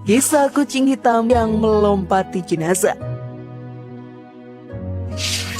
Kisah kucing hitam yang melompati jenazah.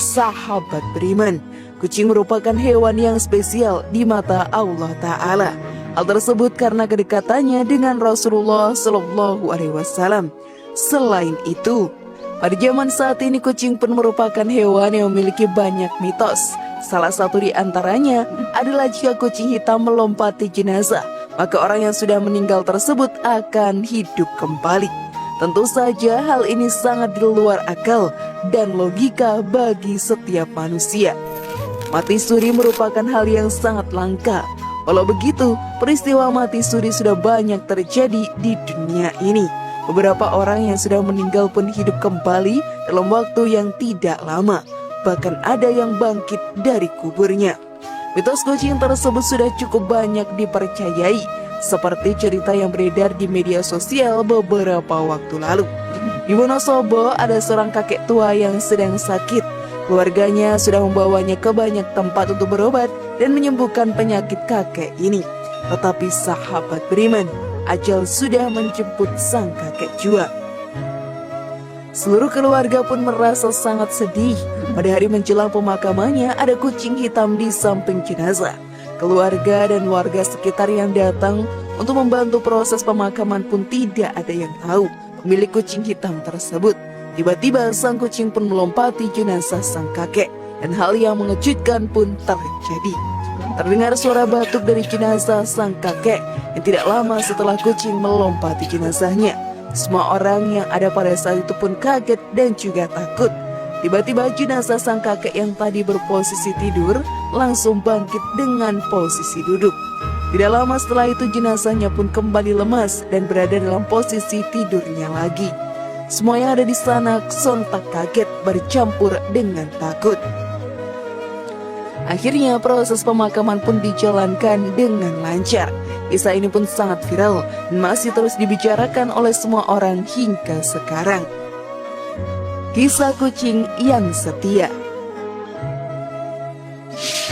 Sahabat beriman, kucing merupakan hewan yang spesial di mata Allah Ta'ala. Hal tersebut karena kedekatannya dengan Rasulullah Shallallahu Alaihi Wasallam. Selain itu, pada zaman saat ini kucing pun merupakan hewan yang memiliki banyak mitos. Salah satu di antaranya adalah jika kucing hitam melompati jenazah, maka orang yang sudah meninggal tersebut akan hidup kembali. Tentu saja hal ini sangat di luar akal dan logika bagi setiap manusia. Mati suri merupakan hal yang sangat langka. Walau begitu, peristiwa mati suri sudah banyak terjadi di dunia ini. Beberapa orang yang sudah meninggal pun hidup kembali dalam waktu yang tidak lama. Bahkan ada yang bangkit dari kuburnya. Mitos kucing tersebut sudah cukup banyak dipercayai, seperti cerita yang beredar di media sosial beberapa waktu lalu. Di Wonosobo ada seorang kakek tua yang sedang sakit. Keluarganya sudah membawanya ke banyak tempat untuk berobat dan menyembuhkan penyakit kakek ini. Tetapi sahabat beriman, ajal sudah menjemput sang kakek jua. Seluruh keluarga pun merasa sangat sedih. Pada hari menjelang pemakamannya ada kucing hitam di samping jenazah. Keluarga dan warga sekitar yang datang untuk membantu proses pemakaman pun tidak ada yang tahu pemilik kucing hitam tersebut. Tiba-tiba sang kucing pun melompati jenazah sang kakek dan hal yang mengejutkan pun terjadi. Terdengar suara batuk dari jenazah sang kakek yang tidak lama setelah kucing melompati jenazahnya. Semua orang yang ada pada saat itu pun kaget dan juga takut. Tiba-tiba jenazah sang kakek yang tadi berposisi tidur langsung bangkit dengan posisi duduk. Tidak lama setelah itu jenazahnya pun kembali lemas dan berada dalam posisi tidurnya lagi. Semua yang ada di sana sontak kaget bercampur dengan takut. Akhirnya proses pemakaman pun dijalankan dengan lancar. Kisah ini pun sangat viral dan masih terus dibicarakan oleh semua orang hingga sekarang. Kisah kucing yang setia.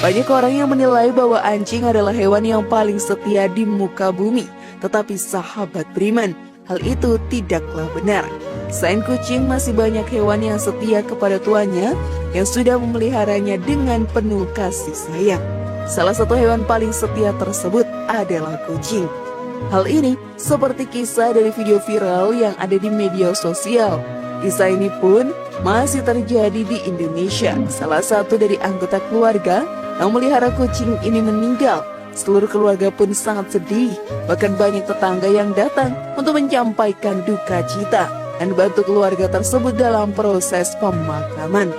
Banyak orang yang menilai bahwa anjing adalah hewan yang paling setia di muka bumi. Tetapi sahabat beriman, hal itu tidaklah benar. Selain kucing, masih banyak hewan yang setia kepada tuannya yang sudah memeliharanya dengan penuh kasih sayang. Salah satu hewan paling setia tersebut adalah kucing. Hal ini seperti kisah dari video viral yang ada di media sosial. Kisah ini pun masih terjadi di Indonesia. Salah satu dari anggota keluarga yang melihara kucing ini meninggal. Seluruh keluarga pun sangat sedih. Bahkan banyak tetangga yang datang untuk menyampaikan duka cita dan bantu keluarga tersebut dalam proses pemakaman.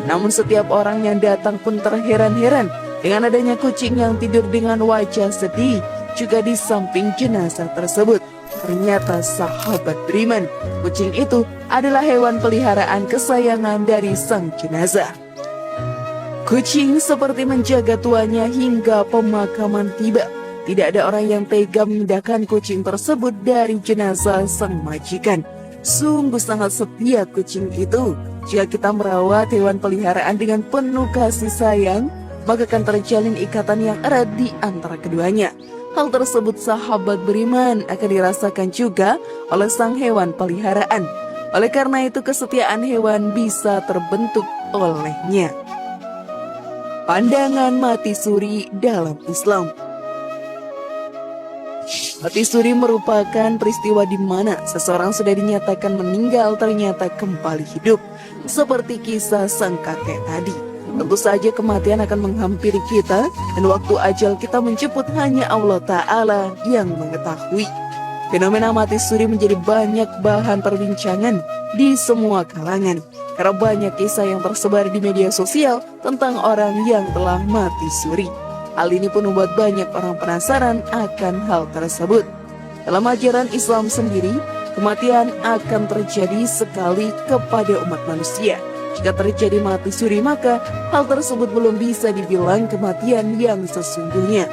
Namun setiap orang yang datang pun terheran-heran dengan adanya kucing yang tidur dengan wajah sedih juga di samping jenazah tersebut. Ternyata sahabat beriman, kucing itu adalah hewan peliharaan kesayangan dari sang jenazah. Kucing seperti menjaga tuannya hingga pemakaman tiba. Tidak ada orang yang tega memindahkan kucing tersebut dari jenazah sang majikan. Sungguh sangat setia kucing itu. Jika kita merawat hewan peliharaan dengan penuh kasih sayang, maka akan terjalin ikatan yang erat di antara keduanya. Hal tersebut sahabat beriman akan dirasakan juga oleh sang hewan peliharaan. Oleh karena itu kesetiaan hewan bisa terbentuk olehnya. Pandangan mati suri dalam Islam. Mati suri merupakan peristiwa di mana seseorang sudah dinyatakan meninggal ternyata kembali hidup, seperti kisah sang kakek tadi. Tentu saja kematian akan menghampiri kita dan waktu ajal kita menjemput hanya Allah Ta'ala yang mengetahui. Fenomena mati suri menjadi banyak bahan perbincangan di semua kalangan karena banyak kisah yang tersebar di media sosial tentang orang yang telah mati suri. Hal ini pun membuat banyak orang penasaran akan hal tersebut. Dalam ajaran Islam sendiri, kematian akan terjadi sekali kepada umat manusia. Jika terjadi mati suri, maka hal tersebut belum bisa dibilang kematian yang sesungguhnya.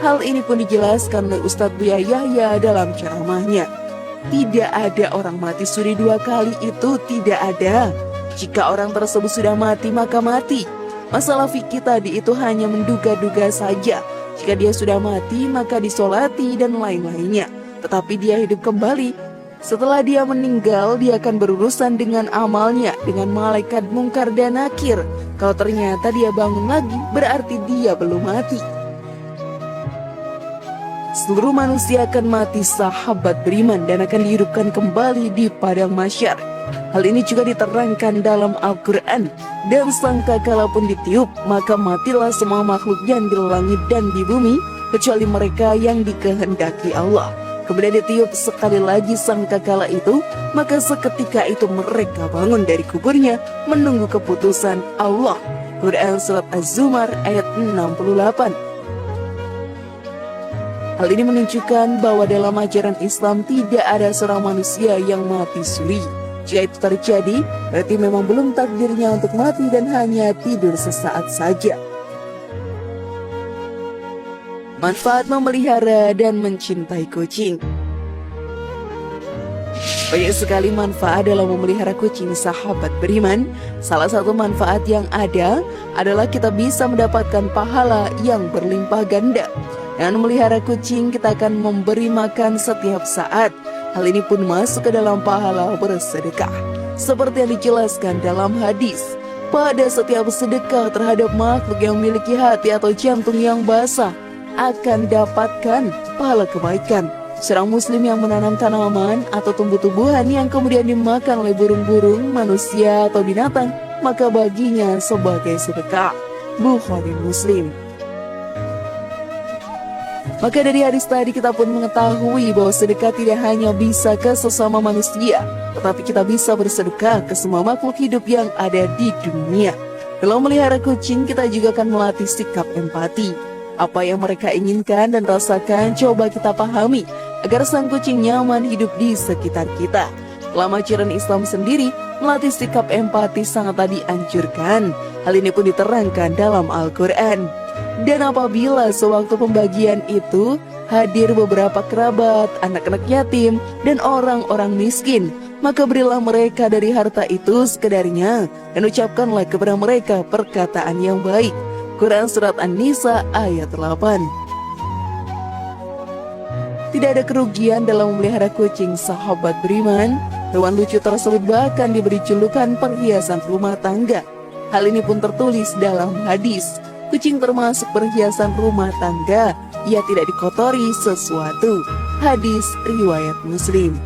Hal ini pun dijelaskan oleh Ustadz Buya Yahya dalam ceramahnya. Tidak ada orang mati suri dua kali, itu tidak ada. Jika orang tersebut sudah mati, maka mati. Masalah fikih tadi itu hanya menduga-duga saja. Jika dia sudah mati, maka disolati dan lain-lainnya. Tetapi dia hidup kembali, Setelah dia meninggal, dia akan berurusan dengan amalnya, dengan malaikat mungkar dan nakir. Kalau ternyata dia bangun lagi, berarti dia belum mati. Seluruh manusia akan mati, sahabat beriman, dan akan dihidupkan kembali di padang mahsyar. Hal ini juga diterangkan dalam Al-Quran. Dan sangkakala pun ditiup, maka matilah semua makhluk yang di langit dan di bumi, kecuali mereka yang dikehendaki Allah. Kemudian ditiup sekali lagi sangkakala itu, maka seketika itu mereka bangun dari kuburnya menunggu keputusan Allah. Quran Surat Az-Zumar ayat 68. Hal ini menunjukkan bahwa dalam ajaran Islam tidak ada seorang manusia yang mati suri. Jika itu terjadi, berarti memang belum takdirnya untuk mati dan hanya tidur sesaat saja. Manfaat memelihara dan mencintai kucing. Banyak sekali manfaat dalam memelihara kucing, sahabat beriman. Salah satu manfaat yang ada adalah kita bisa mendapatkan pahala yang berlimpah ganda. Dengan memelihara kucing, kita akan memberi makan setiap saat. Hal ini pun masuk ke dalam pahala bersedekah. Seperti yang dijelaskan dalam hadis, pada setiap sedekah terhadap makhluk yang memiliki hati atau jantung yang basah, akan dapatkan pahala kebaikan. Seorang muslim yang menanam tanaman atau tumbuh-tumbuhan yang kemudian dimakan oleh burung-burung, manusia atau binatang, maka baginya sebagai sedekah. Bukhari Muslim. Maka dari hadis tadi kita pun mengetahui bahwa sedekah tidak hanya bisa ke sesama manusia, tetapi kita bisa bersedekah ke semua makhluk hidup yang ada di dunia. Dalam melihara kucing, kita juga akan melatih sikap empati. Apa yang mereka inginkan dan rasakan coba kita pahami, agar sang kucing nyaman hidup di sekitar kita. Dalam ajaran Islam sendiri, melatih sikap empati sangat dianjurkan. Hal ini pun diterangkan dalam Al-Quran. Dan apabila sewaktu pembagian itu hadir beberapa kerabat, anak-anak yatim, dan orang-orang miskin, maka berilah mereka dari harta itu sekedarnya, dan ucapkanlah kepada mereka perkataan yang baik. Quran Surat An-Nisa ayat 8. Tidak ada kerugian dalam memelihara kucing, sahabat beriman. Hewan lucu tersebut bahkan diberi julukan perhiasan rumah tangga. Hal ini pun tertulis dalam hadis. Kucing termasuk perhiasan rumah tangga. Ia tidak dikotori sesuatu. Hadis riwayat Muslim.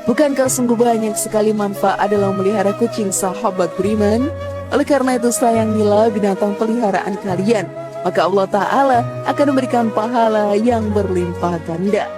Bukankah sungguh banyak sekali manfaat dalam memelihara kucing, sahabat beriman? Oleh karena itu sayangilah binatang peliharaan kalian, maka Allah Ta'ala akan memberikan pahala yang berlimpah ganda.